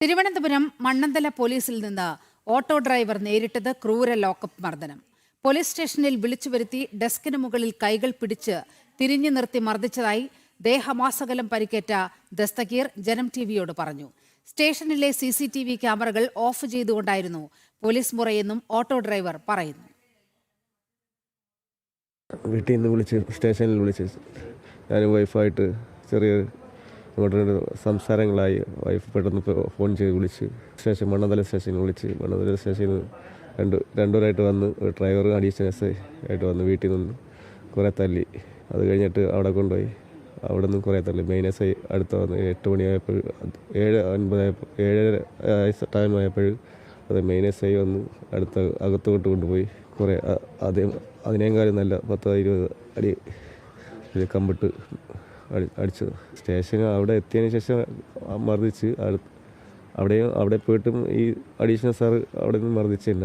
തിരുവനന്തപുരം മണ്ണന്തല പോലീസിൽ നിന്ന് auto driver നേരിട്ടത് ക്രൂര ലോക്കപ്പ് മർദ്ദനം. പോലീസ് സ്റ്റേഷനിൽ വിളിച്ചു വരുത്തി ഡെസ്കിന് മുകളിൽ കൈകൾ പിടിച്ച് തിരിഞ്ഞു നിർത്തി മർദ്ദിച്ചതായി ദേഹമാസകലം പരിക്കേറ്റ ദസ്തഗീർ ജനം ടിവിയോട് പറഞ്ഞു. സ്റ്റേഷനിലെ CCTV ക്യാമറകൾ ഓഫ് ചെയ്തുകൊണ്ടായിരുന്നു പോലീസ് മുറയെന്നും ഓട്ടോ ഡ്രൈവർ പറയുന്നു. വീട്ടിൽ നിന്ന് വിളിച്ച് സ്റ്റേഷനിൽ വിളിച്ച് ഞാനും വൈഫായിട്ട് ചെറിയ സംസാരങ്ങളായി. വൈഫ് പെട്ടെന്ന് ഫോൺ ചെയ്ത് വിളിച്ച് മണ്ണന്തല സ്റ്റേഷനിൽ വിളിച്ച് മണ്ണന്തല സ്റ്റേഷനിൽ രണ്ടുപേരായിട്ട് വന്ന് ഡ്രൈവർ അഡീഷണൽ SI ആയിട്ട് വന്ന് വീട്ടിൽ നിന്ന് കുറേ തല്ലി. അത് കഴിഞ്ഞിട്ട് അവിടെ കൊണ്ടുപോയി. അവിടെ നിന്ന് കുറേ തല്ലി. മെയിൻ SI അടുത്ത വന്ന് 8 മണിയായപ്പോൾ 7:50 ടൈമായപ്പോൾ അത് മെയിൻ SI വന്ന് അകത്തോട്ട് കൊണ്ടുപോയി. കുറേ അതിനേക്കാളും നല്ല 10-20 അടി കമ്പിട്ട് അടിച്ചത്. സ്റ്റേഷന് അവിടെ എത്തിയതിന് ശേഷം മർദ്ദിച്ച് അവിടെ പോയിട്ടും ഈ അഡീഷണൽ സാറ് അവിടെ നിന്ന് മർദ്ദിച്ചില്ല.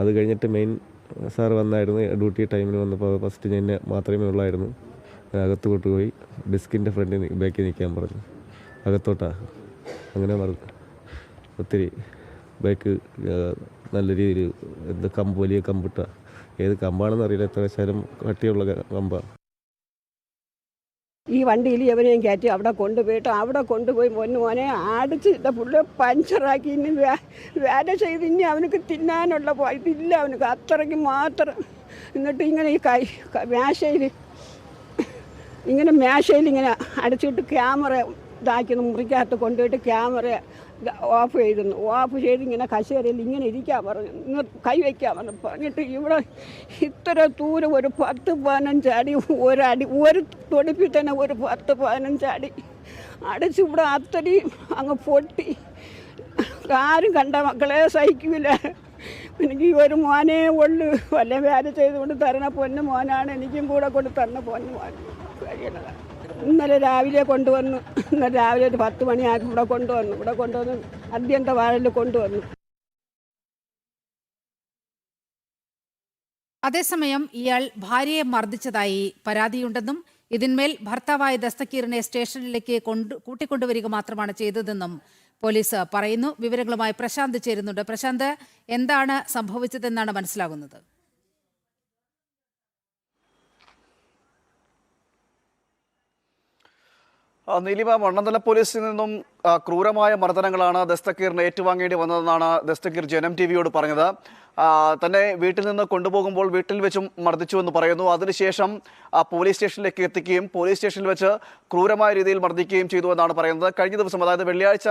അത് കഴിഞ്ഞിട്ട് മെയിൻ സാർ വന്നായിരുന്നു. ഡ്യൂട്ടി ടൈമിൽ വന്നപ്പോൾ ഫസ്റ്റ് എന്നെ മാത്രമേ ഉള്ളായിരുന്നു. അകത്ത് കൊണ്ടുപോയി ഡെസ്കിൻ്റെ ഫ്രണ്ടിൽ ബാക്കിൽ നിൽക്കാൻ പറഞ്ഞു. അകത്തോട്ടാണ് അങ്ങനെ മറന്നു. ഒത്തിരി ബൈക്ക് നല്ല രീതിയിൽ വലിയ കമ്പിട്ടാണ്. ഏത് കമ്പാണെന്ന് അറിയില്ല. എത്ര ശരം കട്ടിയുള്ള കമ്പാണ്. ഈ വണ്ടിയിൽ എവനെയും കയറ്റി അവിടെ കൊണ്ടുപോയി മോനെ അടിച്ചിട്ട് ഫുള്ള് പഞ്ചറാക്കി. ഇനി വേല ചെയ്ത് ഇനി അവനക്ക് തിന്നാനുള്ള ഇതില്ല അവനക്ക്, അത്രയ്ക്ക് മാത്രം. എന്നിട്ട് ഇങ്ങനെ ഈ മേശയിൽ ഇങ്ങനെ അടിച്ചിട്ട് ക്യാമറ ഇതാക്കുന്നു. മുറിക്കകത്ത് കൊണ്ടുപോയിട്ട് ക്യാമറ ഓഫ് ചെയ്ത് ഇങ്ങനെ കസേരയിൽ ഇങ്ങനെ ഇരിക്കാൻ പറഞ്ഞു, കൈവയ്ക്കാൻ പറഞ്ഞു. പറഞ്ഞിട്ട് ഇവിടെ ഇത്ര ദൂരം ഒരു 10-15 അടി, ഒരു തൊടിപ്പിൽ തന്നെ ഒരു 10-15 അടി അടിച്ച് ഇവിടെ അത്രയും അങ്ങ് പൊട്ടി. ആരും കണ്ട മക്കളെ സഹിക്കില്ല. എനിക്ക് ഒരു മോനെ ഉള്ളു. വല്ല വേല ചെയ്തുകൊണ്ട് തരണ പൊന്നു മോനാണ്. എനിക്കും കൂടെ കൊണ്ട് തരണ പൊന്നു മോൻ കഴിയണത്. ഇന്നലെ രാവിലെ കൊണ്ടുവന്നു. ഇന്നലെ രാവിലെ ഒരു 10 മണിയാക്കി ഇവിടെ കൊണ്ടുവന്ന് അദ്യന്തവാഴയിൽ കൊണ്ടുവന്നു. അതേസമയം ഇയാൾ ഭാര്യയെ മർദ്ദിച്ചതായി പരാതിയുണ്ടെന്നും ഇതിന്മേൽ ഭർത്താവായ ദസ്തഗീറിനെ സ്റ്റേഷനിലേക്ക് കൂട്ടിക്കൊണ്ടുവരിക മാത്രമാണ് ചെയ്തതെന്നും പോലീസ് പറയുന്നു. വിവരങ്ങളുമായി പ്രശാന്ത് ചേരുന്നുണ്ട്. പ്രശാന്ത്, എന്താണ് സംഭവിച്ചതെന്നാണ് മനസ്സിലാകുന്നത്? നീലിമ, മണ്ണന്തല പോലീസിൽ നിന്നും ക്രൂരമായ മർദ്ദനങ്ങളാണ് ദസ്തഗീറിന് ഏറ്റുവാങ്ങേണ്ടി വന്നതെന്നാണ് ദസ്തഗീർ ജനം ടിവിയോട് പറഞ്ഞത്. തന്നെ വീട്ടിൽ നിന്ന് കൊണ്ടുപോകുമ്പോൾ വീട്ടിൽ വെച്ചും മർദ്ദിച്ചുവെന്ന് പറയുന്നു. അതിനുശേഷം പോലീസ് സ്റ്റേഷനിലേക്ക് എത്തിക്കുകയും പോലീസ് സ്റ്റേഷനിൽ വെച്ച് ക്രൂരമായ രീതിയിൽ മർദ്ദിക്കുകയും ചെയ്തു എന്നാണ് പറയുന്നത്. കഴിഞ്ഞ ദിവസം, അതായത് വെള്ളിയാഴ്ച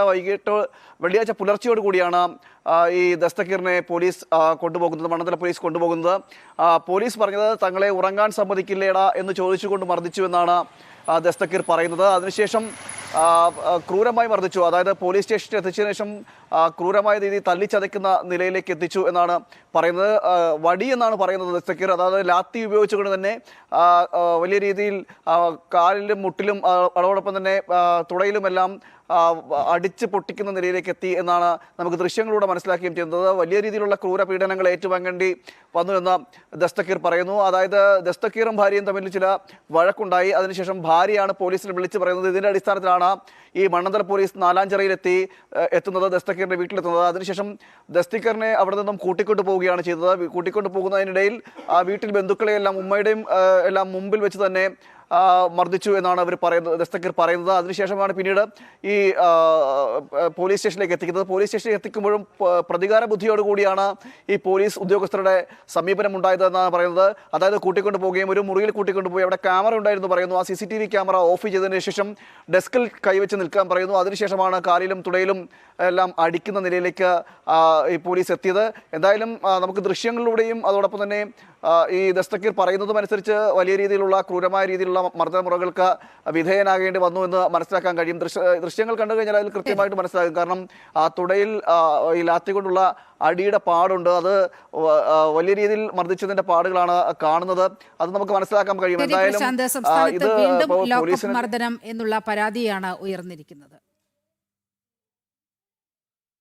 പുലർച്ചയോടുകൂടിയാണ് ഈ ദസ്തഗീറിനെ പോലീസ് കൊണ്ടുപോകുന്നത്, മണ്ണന്തല പോലീസ് കൊണ്ടുപോകുന്നത്. പോലീസ് പറഞ്ഞത് തങ്ങളെ ഉറങ്ങാൻ സമ്മതിക്കില്ലേടാ എന്ന് ചോദിച്ചുകൊണ്ട് മർദ്ദിച്ചു എന്നാണ് ദസ്തഗീർ പറയുന്നത്. അതിനുശേഷം ക്രൂരമായി മർദ്ദിച്ചു. അതായത് പോലീസ് സ്റ്റേഷനിൽ എത്തിച്ചതിനു ശേഷം ക്രൂരമായ രീതിയിൽ തല്ലിച്ചതയ്ക്കുന്ന നിലയിലേക്ക് എത്തിച്ചു എന്നാണ് പറയുന്നത്. വടി എന്നാണ് പറയുന്നത് ദസ്തഗീർ. അതായത് ലാത്തി ഉപയോഗിച്ചുകൊണ്ട് തന്നെ വലിയ രീതിയിൽ കാലിലും മുട്ടിലും അതോടൊപ്പം തന്നെ തുടയിലുമെല്ലാം അടിച്ച് പൊട്ടിക്കുന്ന നിലയിലേക്ക് എത്തി എന്നാണ് നമുക്ക് ദൃശ്യങ്ങളിലൂടെ മനസ്സിലാക്കുകയും ചെയ്യുന്നത്. വലിയ രീതിയിലുള്ള ക്രൂര പീഡനങ്ങൾ ഏറ്റുവാങ്ങേണ്ടി വന്നു എന്ന് ദസ്തഗീർ പറയുന്നു. അതായത് ദസ്തഗീറും ഭാര്യയും തമ്മിൽ ചില വഴക്കുണ്ടായി. അതിനുശേഷം ഭാര്യയാണ് പോലീസിൽ വിളിച്ച് പറയുന്നത്. ഇതിന്റെ അടിസ്ഥാനത്തിലാണ് ഈ മണ്ണന്തല പോലീസ് നാലാഞ്ചിറയിൽ എത്തുന്നത്, ദസ്തഗീറിന്റെ വീട്ടിലെത്തുന്നത്. അതിനുശേഷം ദസ്തഗീറിനെ അവിടെ നിന്നും കൂട്ടിക്കൊണ്ടു പോവുകയാണ് ചെയ്തത്. കൂട്ടിക്കൊണ്ടു പോകുന്നതിനിടയിൽ വീട്ടിൽ ബന്ധുക്കളെയെല്ലാം ഉമ്മയുടെയും എല്ലാം മുമ്പിൽ വെച്ച് തന്നെ മർദ്ദിച്ചു എന്നാണ് ദസ്തഗീർ പറയുന്നത്. അതിനുശേഷമാണ് പിന്നീട് ഈ പോലീസ് സ്റ്റേഷനിലേക്ക് എത്തിക്കുന്നത്. പോലീസ് സ്റ്റേഷനിലേക്ക് എത്തിക്കുമ്പോഴും പ്രതികാര ബുദ്ധിയോടുകൂടിയാണ് ഈ പോലീസ് ഉദ്യോഗസ്ഥരുടെ സമീപനം ഉണ്ടായതെന്നാണ് പറയുന്നത്. അതായത് കൂട്ടിക്കൊണ്ടു പോവുകയും ഒരു മുറിയിൽ കൂട്ടിക്കൊണ്ടുപോയി അവിടെ ക്യാമറ ഉണ്ടായിരുന്നു പറയുന്നു. ആ CCTV ക്യാമറ ഓഫ് ചെയ്തതിനു ശേഷം ഡെസ്കിൽ കൈവച്ച് നിൽക്കാൻ പറയുന്നു. അതിനുശേഷമാണ് കാലിലും തുടയിലും എല്ലാം അടിക്കുന്ന നിലയിലേക്ക് ഈ പോലീസ് എത്തിയത്. എന്തായാലും നമുക്ക് ദൃശ്യങ്ങളിലൂടെയും അതോടൊപ്പം തന്നെ ഈ ദസ്തഗീർ പറയുന്നതും അനുസരിച്ച് വലിയ രീതിയിലുള്ള ക്രൂരമായ രീതിയിലുള്ള മർദ്ദനമുറകൾക്ക് വിധേയനാകേണ്ടി വന്നു എന്ന് മനസ്സിലാക്കാൻ കഴിയും. ദൃശ്യങ്ങൾ കണ്ടു കഴിഞ്ഞാൽ അതിൽ കൃത്യമായിട്ട് മനസ്സിലാകും. കാരണം തുടയിൽ ഈ ലാത്തി കൊണ്ടുള്ള അടിയുടെ പാടുണ്ട്. അത് വലിയ രീതിയിൽ മർദ്ദിച്ചതിന്റെ പാടുകളാണ് കാണുന്നത്. അത് നമുക്ക് മനസ്സിലാക്കാൻ കഴിയും. എന്തായാലും മർദ്ദനം എന്നുള്ള പരാതിയാണ് ഉയർന്നിരിക്കുന്നത്.